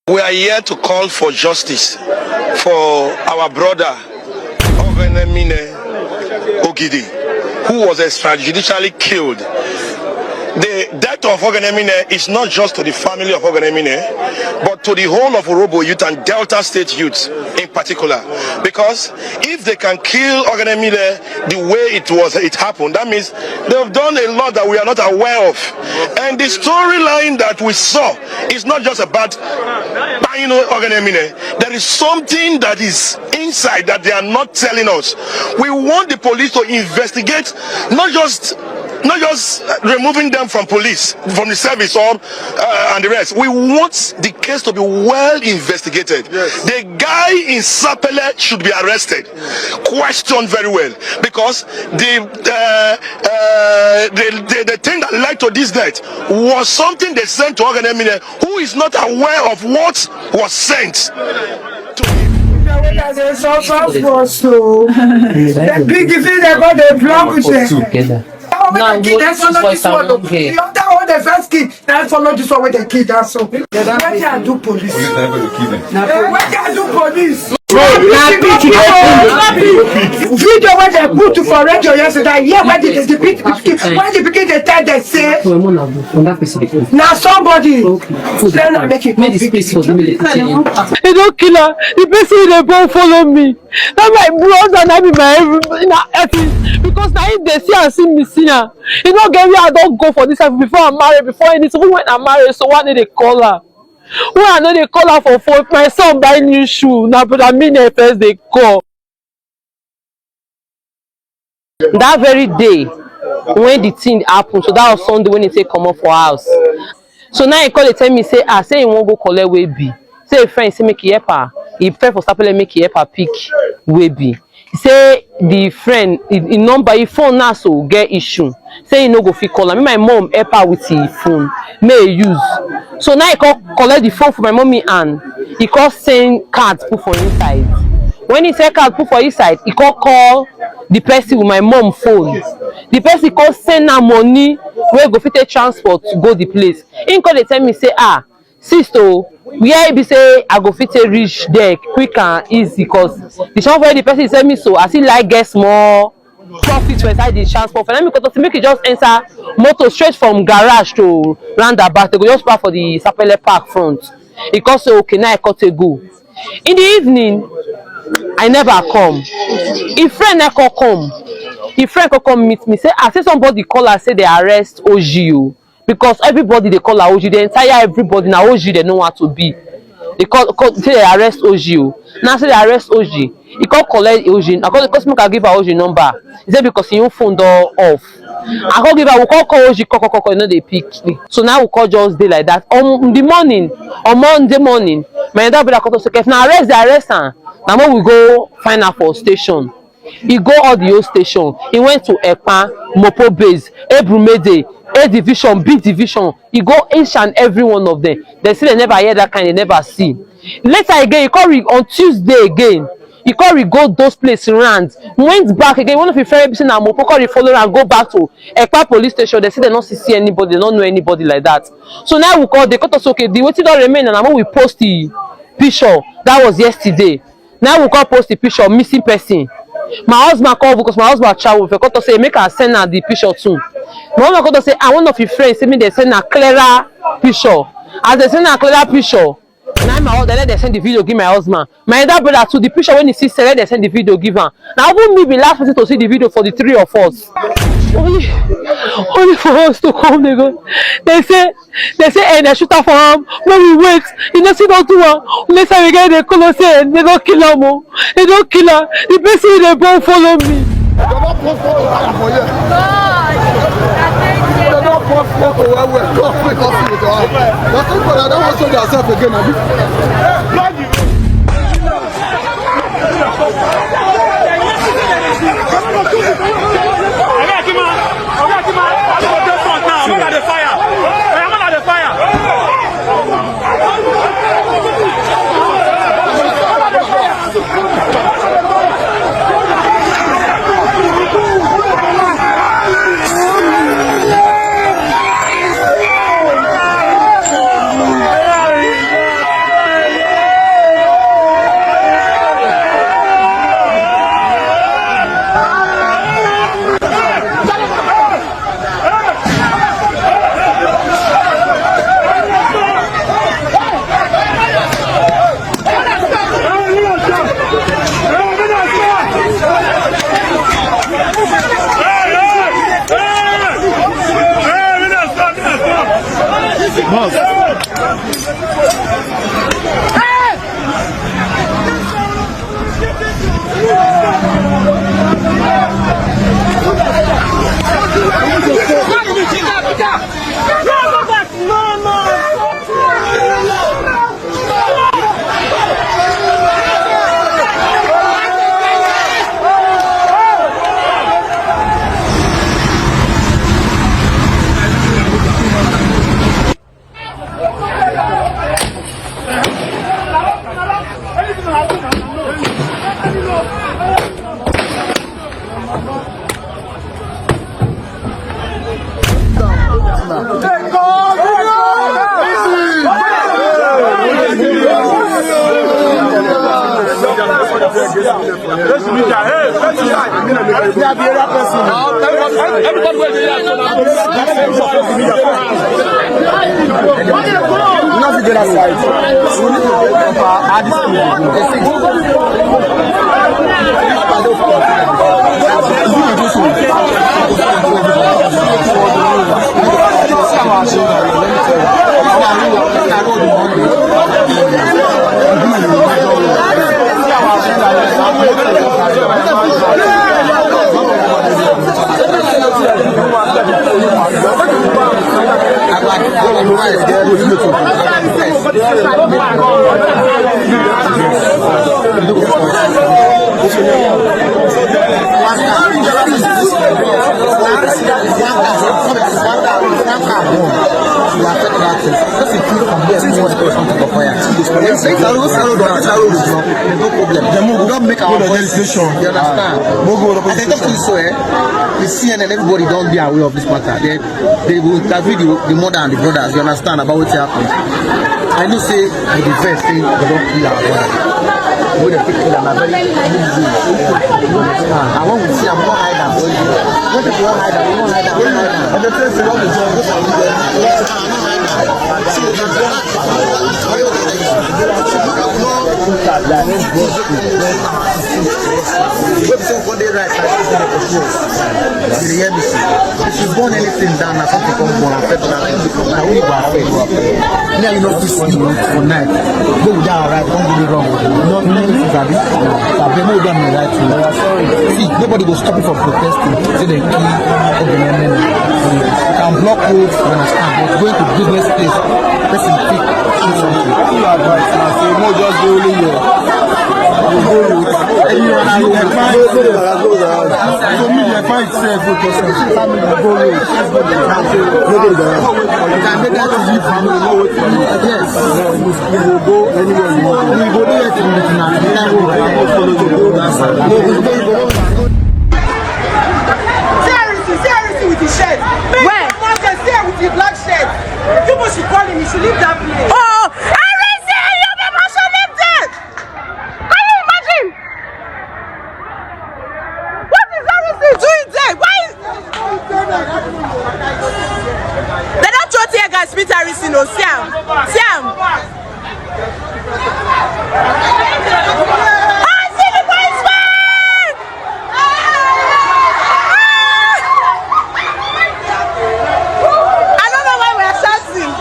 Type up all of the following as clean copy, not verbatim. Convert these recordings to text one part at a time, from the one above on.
We are here to call for justice for our brother Ogenemine Ogidi, who was extrajudicially killed. The death of Ogenemine is not just to the family of Ogenemine, but to the whole of Orobo youth and Delta State youth in particular. Because if they can kill Ogenemine the way it happened, that means they've done a lot that we are not aware of. And the storyline that we saw is not just about Ogenemine. There is something that is inside that they are not telling us. We want the police to investigate, not just removing them from the service and the rest. We want the case to be well investigated. Yes. The guy in Sapele should be arrested, questioned very well, because the thing that led to this death was something they sent to Ogenemine, who is not aware of what was sent to him. There's also supposed to the big thing about the block with now, that's the other one, the first kid, that's follow this one with the kid. That's so. Where can I do police? Where can I do police? Video when they put to for radio yesterday. Yeah, when did the pikin the time they say now somebody make this space for them. They don't kill her. The person they both follow me. Now my brother, now be my everything. Because now if they see and see me see her, you don't get me. I don't go for this before I'm married. Before anything, even when I'm married, so why did they call her? When I know they call her for phone, my son buy new shoe. Now, but I mean, first they call. That very day when the thing happened, so that was Sunday when he say come up for house. So now he call, they tell me say, say he won't go collect Webi. Say a friend say make he help her. He pray for Sapele make he help her pick Webi. He say the friend, the number, his phone now so get issue. Say he no go fit call her. Me my mom help her with his phone. May use. So now he call collect the phone for my mommy and he call send cards put for inside. When he say card put for inside, he call the person with my mom phone. The person call send her money where go fit take transport to go the place. He call they tell me say sister, where be say I go fit reach there quick and easy because the shop where the person tell me so I still like get small profit for inside the transport. And because to make it just enter motor straight from garage to roundabout, they go just park for the Sapele Park front. He call say okay, now I cut a go. In the evening, I never come. If friend never come, if friend come meet me, say I say somebody call her say they arrest OGO. Because everybody they call her OG, the entire everybody now OG they know what to be. They call say they arrest OGO. Now say they arrest OG. He call collect OG. I call the customer can give her OG number. He said because your phone door off. I call give her we call OG call you know they pick me. So now we call just day like that. On the morning, on Monday morning, my elder brother call us say if now arrest the arrest her. Now we go find her for station. He go all the old station. He went to Epa, Mopo Base, Ebrumede, A division, B division. He go each and every one of them. They say they never hear that kind, they never see. Later again, he call on Tuesday again. He call go those places around. Went back again. One of his friends say now Mopo call follow and go back to Epa police station. They say they don't see anybody, they don't know anybody like that. So now we call, they cut us okay. The waiting don't remain and now we post the picture. That was yesterday. Now we call post the picture missing person. My husband called because my husband travel. They cut us say make her send her the picture too. My husband called us say one of your friends say me they send a clearer picture. As they send a clearer picture, now my husband they send the video give my husband. My other brother too the picture when he sees let they send the video give her. Now won't me be last person to see the video for the three of us. Only for us to come they go. They say hey they shoot her for him. When we wait, you know see don't do one. Next time we get the call say they don't kill her more. They don't kill her. The person they both follow me. You understand? And they talk to you so, the CNN, everybody don't be aware of this matter. They will interview the mother and the brothers, you understand, about what happened. I know say the first thing they don't kill our brother. When they pick them, I'm very easy. I want to see I'm more high than what if you want high than, we want high than, we want high than. And the first thing, what we if you've done anything down, I something come for affect that. I will affect. Now you know to sleep for night. Go down right, don't do me wrong. No anything that is. I've been done the right thing. See, nobody will stop you from protesting. See they kill the you can block roads, you understand, but going to business place, person pick something. I think you advise now, say no just go only here. Anyone I know, so me I find itself because family go away. You can make that easy for me, know what you need. Yes, you will go anywhere you want. We go there to meet now. Seriously with the shirt. Where? With the black shirt. You must call him, you should leave that place. Oh! They don't throw tear gas, Peter Risino. Siam. I see the policeman! I don't know why we are shouting.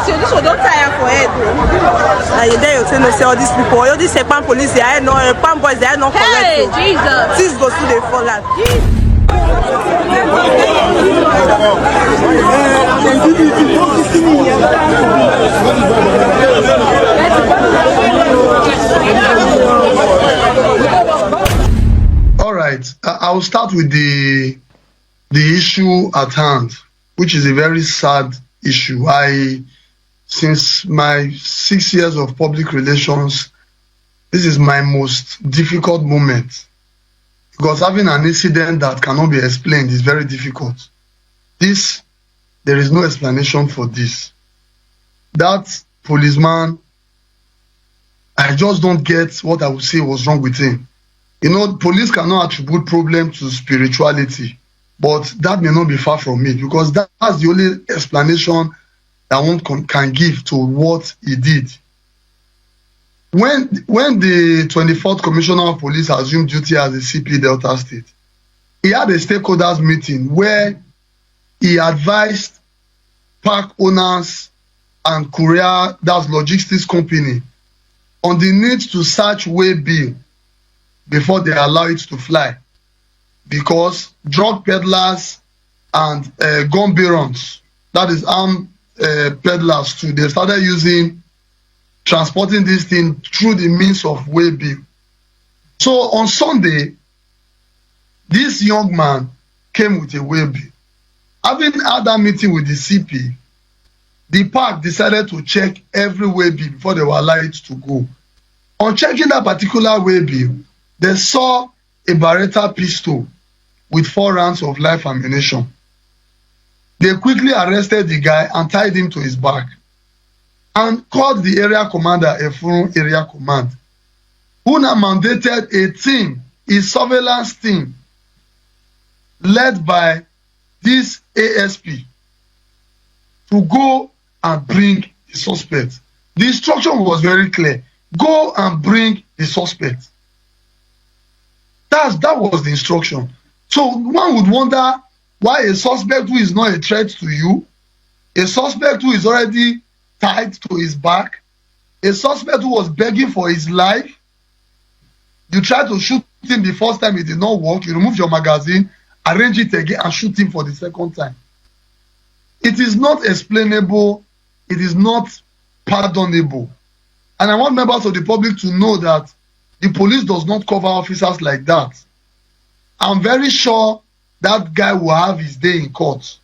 So this one don't tire for head. And then you say all these people, all these Pan police, they are no Pan boys, they are not correct. Hey, Jesus! Things go through the fall. All right, I will start with the issue at hand, which is a very sad issue. Since my 6 years of public relations, this is my most difficult moment, because having an incident that cannot be explained is very difficult. There is no explanation for this. That policeman, I just don't get what I would say was wrong with him. You know, police cannot attribute problem to spirituality, but that may not be far from it, because that's the only explanation that one can give to what he did. When the 24th Commissioner of Police assumed duty as the CP Delta State, he had a stakeholders meeting where he advised park owners and courier, that's logistics company, on the need to search way bill before they allow it to fly, because drug peddlers and gun barons that is armed peddlers too. They started transporting this thing through the means of waybill. So on Sunday, this young man came with a waybill. Having had that meeting with the CP, the park decided to check every waybill before they were allowed to go. On checking that particular waybill, they saw a Beretta pistol with 4 rounds of live ammunition. They quickly arrested the guy and tied him to his back and called the area commander, a full area command, who now mandated a team, a surveillance team, led by this ASP, to go and bring the suspect. The instruction was very clear. Go and bring the suspect. That was the instruction. So one would wonder why a suspect who is not a threat to you, a suspect who is already tied to his back, a suspect who was begging for his life, you try to shoot him the first time, it did not work, you remove your magazine, arrange it again and shoot him for the second time. It is not explainable, it is not pardonable. And I want members of the public to know that the police does not cover officers like that. I'm very sure that guy will have his day in court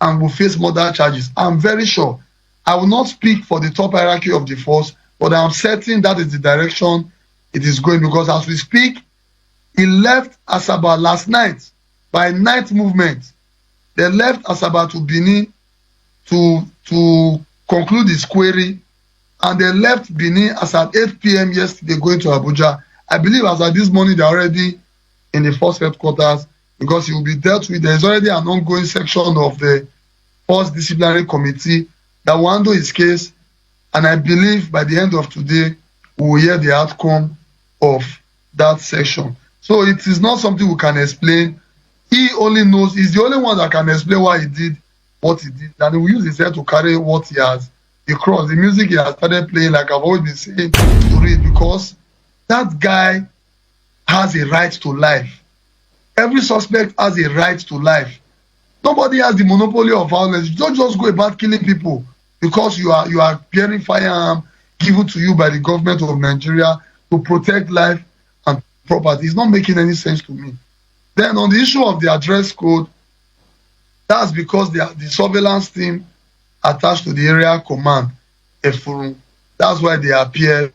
and will face murder charges. I'm very sure. I will not speak for the top hierarchy of the force, but I'm certain that is the direction it is going, because as we speak, he left Asaba last night by night movement. They left Asaba to Benin to conclude his query, and they left Benin as at 8 p.m. yesterday going to Abuja. I believe as at this morning they're already in the force headquarters, because he will be dealt with. There is already an ongoing section of the force disciplinary committee that will handle his case, and I believe by the end of today we will hear the outcome of that section. So it is not something we can explain. He only knows, he's the only one that can explain why he did what he did, and he will use his head to carry what he has. The cross, the music he has started playing, like I've always been saying, to read, because that guy has a right to life. Every suspect has a right to life. Nobody has the monopoly of violence. You don't just go about killing people because you are bearing firearm given to you by the government of Nigeria to protect life and property. It's not making any sense to me. Then on the issue of the address code, that's because the surveillance team attached to the area command, Efurun, that's why they appear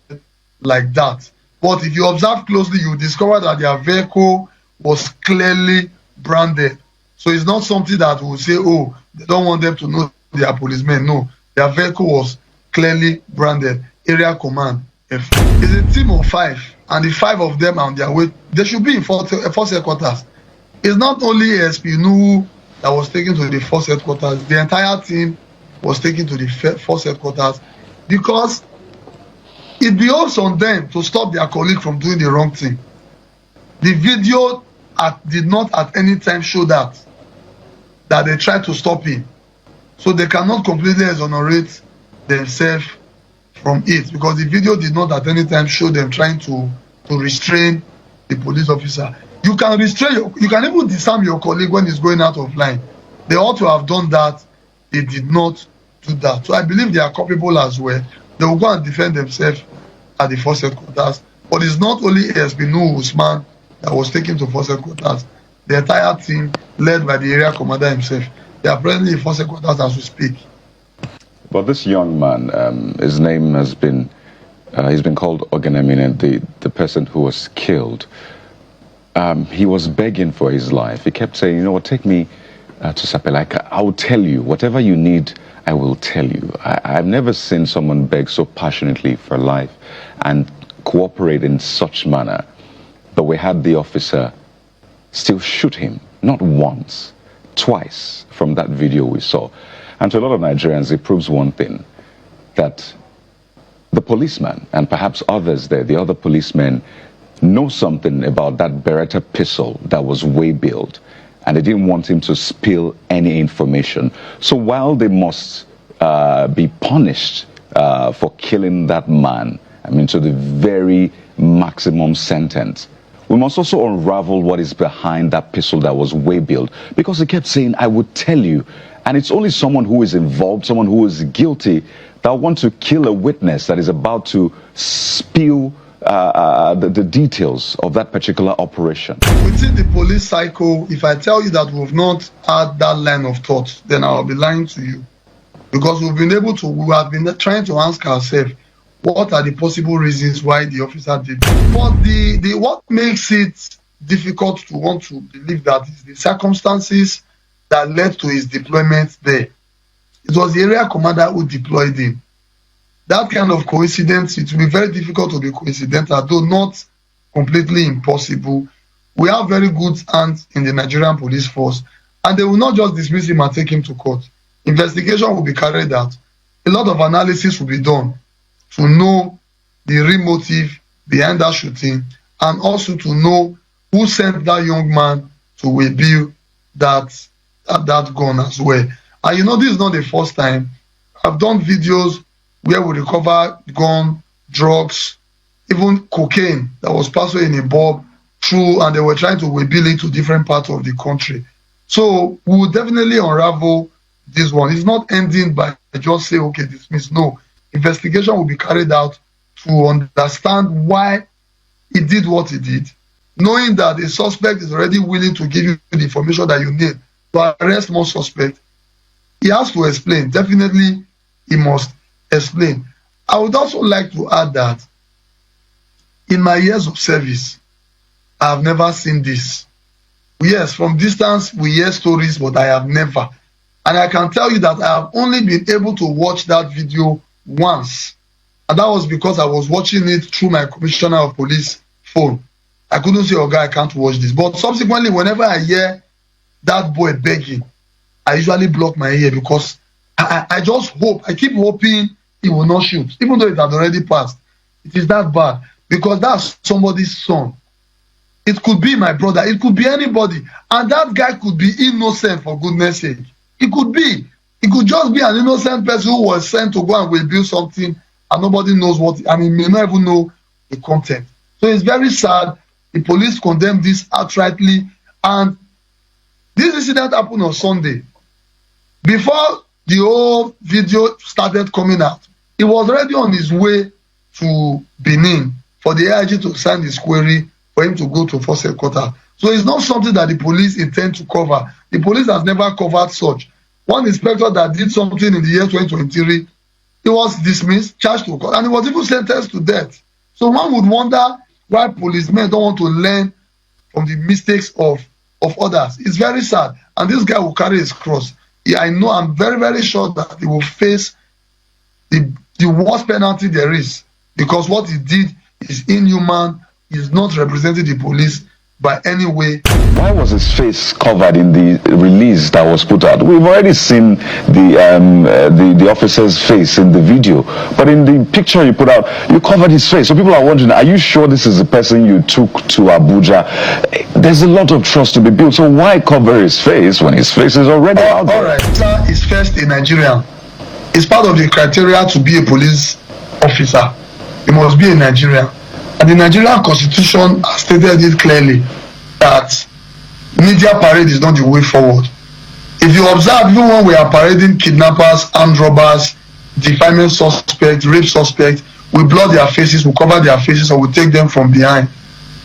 like that. But if you observe closely, you discover that their vehicle was clearly branded. So it's not something that will say, oh, they don't want them to know they are policemen. No, their vehicle was clearly branded. Area command. It's a team of 5, and the 5 of them are on their way. They should be in force headquarters. It's not only ASP Nuhu that was taken to the force headquarters. The entire team was taken to the force headquarters, because it behoves on them to stop their colleague from doing the wrong thing. The video did not at any time show that they tried to stop him. So they cannot completely exonerate themselves from it, because the video did not at any time show them trying to restrain the police officer. You can restrain you can even disarm your colleague when he's going out of line. They ought to have done that. They did not do that. So I believe they are culpable as well. They will go and defend themselves at the force headquarters. But it's not only ASP Nuhu Usman that was taken to force headquarters. The entire team, led by the area commander himself, they are presently in force headquarters as we speak. But this young man, his name has been, he's been called Ogenemine, the person who was killed. He was begging for his life. He kept saying, you know what, take me to Sapelaka. I will tell you, whatever you need, I will tell you. I've never seen someone beg so passionately for life and cooperate in such manner. But we had the officer still shoot him, not once, twice, from that video we saw. And to a lot of Nigerians, it proves one thing, that the policeman, and perhaps others there, the other policemen, know something about that Beretta pistol that was way-billed, and they didn't want him to spill any information. So while they must be punished for killing that man, I mean, to the very maximum sentence, we must also unravel what is behind that pistol that was waybuilt, because he kept saying, I would tell you. And it's only someone who is involved, someone who is guilty, that wants to kill a witness that is about to spill the details of that particular operation. Within the police cycle, if I tell you that we've not had that line of thought, then I'll be lying to you. Because we have been trying to ask ourselves, what are the possible reasons why the officer did it? But what makes it difficult to want to believe that is the circumstances that led to his deployment there. It was the area commander who deployed him. That kind of coincidence, it will be very difficult to be coincidental, though not completely impossible. We have very good hands in the Nigerian police force, and they will not just dismiss him and take him to court. Investigation will be carried out. A lot of analysis will be done to know the real motive behind that shooting, and also to know who sent that young man to waybill that gun as well. And you know, this is not the first time. I've done videos where we recover gun, drugs, even cocaine that was passed away in a bulb through, and they were trying to waybill it to different parts of the country. So we will definitely unravel this one. It's not ending by just say, okay, dismiss. No. Investigation will be carried out to understand why he did what he did, knowing that the suspect is already willing to give you the information that you need to arrest more suspects. He has to explain. Definitely, he must explain. I would also like to add that in my years of service, I have never seen this. Yes, from distance, we hear stories, but I have never. And I can tell you that I have only been able to watch that video once. And that was because I was watching it through my commissioner of police phone. I couldn't say, oh, guy, I can't watch this. But subsequently, whenever I hear that boy begging, I usually block my ear, because I just hope, I keep hoping he will not shoot, even though it had already passed. It is that bad, because that's somebody's son. It could be my brother, it could be anybody, and that guy could be innocent, for goodness sake. It could be. It could just be an innocent person who was sent to go and waybill something, and nobody knows what, and he may not even know the content. So it's very sad. The police condemned this outrightly, and this incident happened on Sunday. Before the whole video started coming out, he was already on his way to Benin for the AIG to sign his query for him to go to force headquarters. So it's not something that the police intend to cover. The police has never covered such. One inspector that did something in the year 2023, he was dismissed, charged to court, and he was even sentenced to death. So one would wonder why policemen don't want to learn from the mistakes of others. It's very sad. And this guy will carry his cross. Yeah, I know, I'm very, very sure that he will face the worst penalty there is, because what he did is inhuman. He's not representing the police by any way. Why was his face covered in the release that was put out? We've already seen the officer's face in the video, but in the picture you put out, you covered his face. So people are wondering, are you sure this is the person you took to Abuja? There's a lot of trust to be built, so why cover his face when his face is already out there? All right, sir, is first a Nigerian. It's part of the criteria to be a police officer. He must be a Nigerian. And the Nigerian Constitution has stated it clearly that media parade is not the way forward. If you observe, even when we are parading kidnappers, armed robbers, defaming suspects, rape suspects, we blur their faces, we cover their faces, or we take them from behind.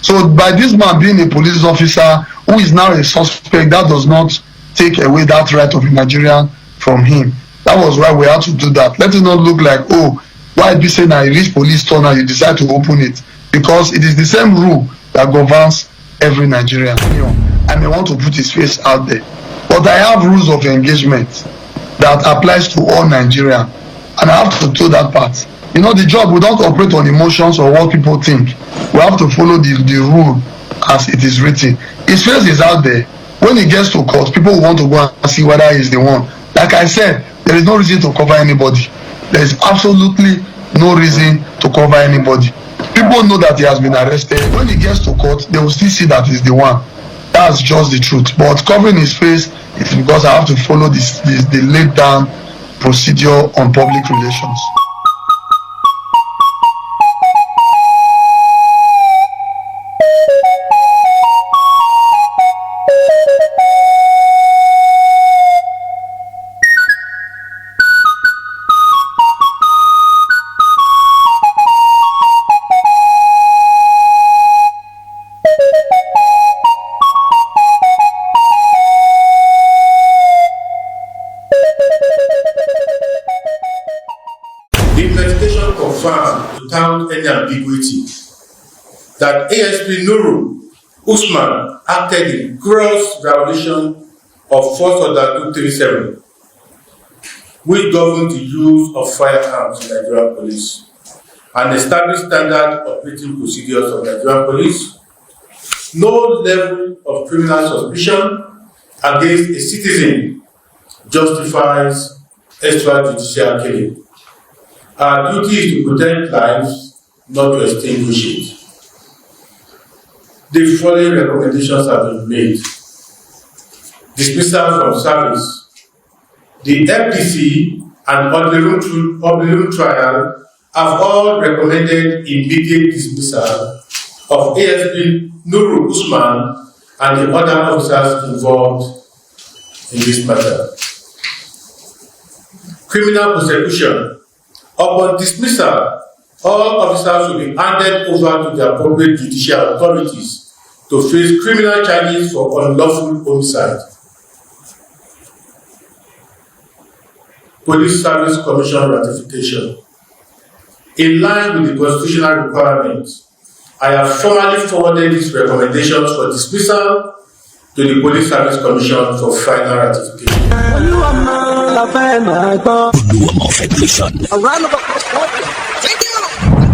So by this man being a police officer who is now a suspect, that does not take away that right of a Nigerian from him. That was why we had to do that. Let it not look like, oh, why be saying I reach police turn and you decide to open it? Because it is the same rule that governs every Nigerian. I may want to put his face out there, but I have rules of engagement that applies to all Nigerians, and I have to do that part. You know, the job, we don't operate on emotions or what people think. We have to follow the rule as it is written. His face is out there. When he gets to court, people will want to go and see whether he's the one. Like I said, there is no reason to cover anybody. There is absolutely no reason to cover anybody. People know that he has been arrested. When he gets to court, they will still see that he's the one. That's just the truth. But covering his face is because I have to follow the laid down procedure on public relations. confirmed without any ambiguity that ASP Nuhu Usman acted in gross violation of First Order 237, which governs the use of firearms in Nigerian police, and established standard operating procedures of Nigerian police. No level of criminal suspicion against a citizen justifies extrajudicial killing. Our duty is to protect lives, not to extinguish it. The following recommendations have been made. Dismissal from service. The FDC and Ordinary Trial have all recommended immediate dismissal of ASP Nuhu Usman and the other officers involved in this matter. Criminal prosecution. Upon dismissal, all officers will be handed over to the appropriate judicial authorities to face criminal charges for unlawful homicide. Police Service Commission ratification. In line with the constitutional requirements, I have formally forwarded these recommendations for dismissal to the Police Service Commission for final ratification. A round of applause. Thank you.